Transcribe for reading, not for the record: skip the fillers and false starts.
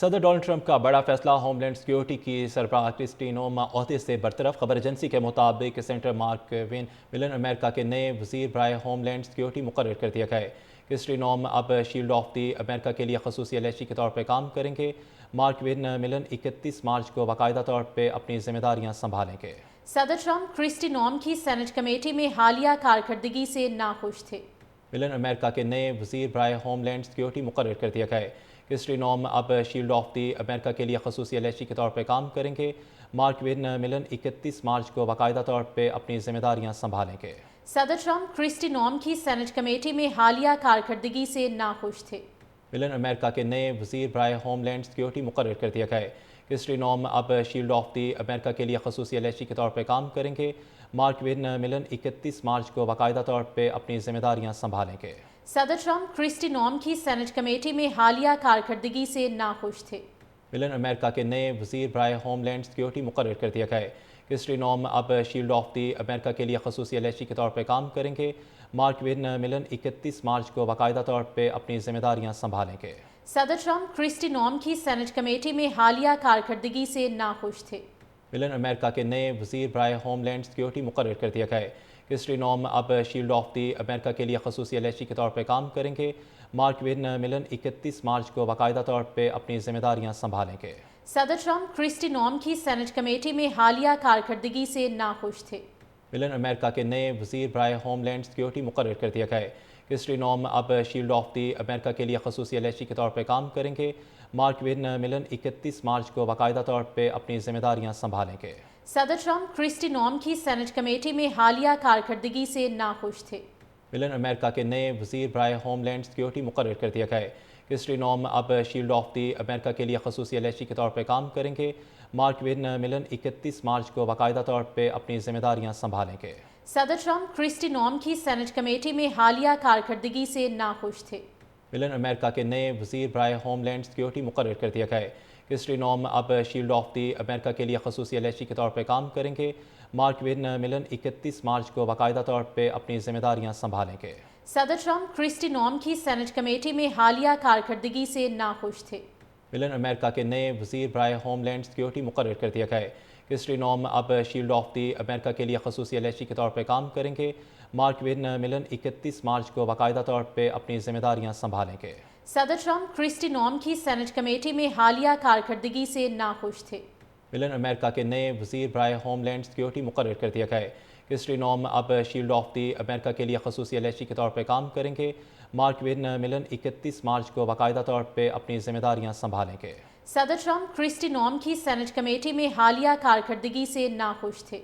صدر Donald Trump کا بڑا فیصلہ ہوم لینڈ سیکیورٹی کی سربراہ کرسٹی نوم عہدے سے برطرف۔ خبر ایجنسی کے مطابق سینیٹر مارک وین ملن امریکہ کے نئے وزیر برائے ہوم لینڈ سیکیورٹی مقرر کر دیا گیا ہے۔ کرسٹی نوم اب شیلڈ آف دی امریکہ کے لیے خصوصی الیچی کے طور پر کام کریں گے۔ مارک وین ملن 31 مارچ کو باقاعدہ طور پہ اپنی ذمہ داریاں سنبھالیں گے۔ صدر ٹرمپ کرسٹی نوم کی سینٹ کمیٹی میں حالیہ کارکردگی سے ناخوش تھے۔ ملن امریکہ کے نئے وزیر برائے ہوم لینڈ سیکیورٹی مقرر کر دیا گیا ہے۔ کرسٹی نوم اب شیلڈ آف دی امریکہ کے لیے خصوصی الیچی کے طور پر کام کریں گے۔ مارک وین ملن 31 مارچ کو باقاعدہ طور پہ اپنی ذمہ داریاں سنبھالیں گے۔ صدر ٹرمپ کرسٹی نوم کی سینٹ کمیٹی میں حالیہ کارکردگی سے ناخوش تھے۔ ملن امریکہ کے نئے وزیر برائے ہوم لینڈ سیکیورٹی مقرر کر دیا گیا ہے۔ کرسٹی نوم اب شیلڈ آف دی امریکہ کے لیے خصوصی الیچی کے طور پر کام کریں گے۔ مارک وین ملن 31 مارچ کو باقاعدہ طور پہ اپنی ذمہ داریاں سنبھالیں گے۔ صدر ٹرمپ کرسٹی نوم کی سینٹ کمیٹی میں حالیہ کارکردگی سے ناخوش تھے۔ ملن امریکہ کے نئے وزیر برائے ہوم لینڈ سیکیورٹی مقرر کر دیا گیا ہے۔ کرسٹی نوم اب شیلڈ آف دی امریکہ کے لیے خصوصی الیچی کے طور پر کام کریں گے۔ مارک وین ملن 31 مارچ کو باقاعدہ طور پہ اپنی ذمہ داریاں سنبھالیں گے۔ صدر ٹرمپ کرسٹی نوم کی سینٹ کمیٹی میں حالیہ کارکردگی سے ناخوش تھے۔ ملن امریکہ کے نئے وزیر برائے ہوم لینڈ سیکیورٹی مقرر کر دیا گیا ہے۔ کرسٹی نوم اب شیلڈ آف دی امریکہ کے لیے خصوصی الیچی کے طور پر کام کریں گے۔ مارک وین ملن 31 مارچ کو باقاعدہ طور پہ اپنی ذمہ داریاں سنبھالیں گے۔ صدر ٹرمپ کرسٹی نوم کی سینٹ کمیٹی میں حالیہ کارکردگی سے ناخوش تھے۔ ملن امریکہ کے نئے وزیر برائے ہوم لینڈ سیکیورٹی مقرر کر دیا گیا ہے۔ کرسٹی نوم اب شیلڈ آف دی امریکہ کے لیے خصوصی الیچی کے طور پر کام کریں گے۔ مارک وین ملن 31 مارچ کو باقاعدہ طور پہ اپنی ذمہ داریاں سنبھالیں گے۔ صدر ٹرمپ کرسٹی نوم کی سینٹ کمیٹی میں حالیہ کارکردگی سے ناخوش تھے۔ ملن امریکہ کے نئے وزیر برائے ہوم لینڈ سیکیورٹی مقرر کر دیا گیا ہے۔ کرسٹی نوم اب شیلڈ آف دی امریکہ کے لیے خصوصی الیچی کے طور پر کام کریں گے۔ مارک وین ملن 31 مارچ کو باقاعدہ طور پہ اپنی ذمہ داریاں سنبھالیں گے۔ صدر ٹرمپ کرسٹی نوم کی سینٹ کمیٹی میں حالیہ کارکردگی سے ناخوش تھے۔ ملن امریکہ کے نئے وزیر برائے ہوم لینڈ سیکیورٹی مقرر کر دیا گیا ہے۔ کرسٹی نوم اب شیلڈ آف دی امریکہ کے لیے خصوصی الیچی کے طور پر کام کریں گے۔ مارک وین ملن 31 مارچ کو باقاعدہ طور پہ اپنی ذمہ داریاں سنبھالیں گے۔ صدر ٹرمپ کرسٹی نوم کی سینٹ کمیٹی میں حالیہ کارکردگی سے ناخوش تھے۔ ملن امریکہ کے نئے وزیر برائے ہوم لینڈ سیکیورٹی مقرر کر دیا گیا ہے۔ کرسٹی نوم اب شیلڈ آف دی امریکہ کے لیے خصوصی الیچی کے طور پر کام کریں گے۔ مارک وین ملن 31 مارچ کو باقاعدہ طور پہ اپنی ذمہ داریاں سنبھالیں گے۔ صدر ٹرمپ کرسٹی نوم کی سینٹ کمیٹی میں حالیہ کارکردگی سے ناخوش تھے۔ ملن امریکہ کے نئے وزیر برائے ہوم لینڈ سیکیورٹی مقرر کر دیا گیا ہے۔ کرسٹی نوم اب شیلڈ آف دی امریکہ کے لیے خصوصی الیچی کے طور پر کام کریں گے۔ مارک وین ملن 31 مارچ کو باقاعدہ طور پہ اپنی ذمہ داریاں سنبھالیں گے۔ صدر ٹرمپ کرسٹی نوم کی سینٹ کمیٹی میں حالیہ کارکردگی سے ناخوش تھے۔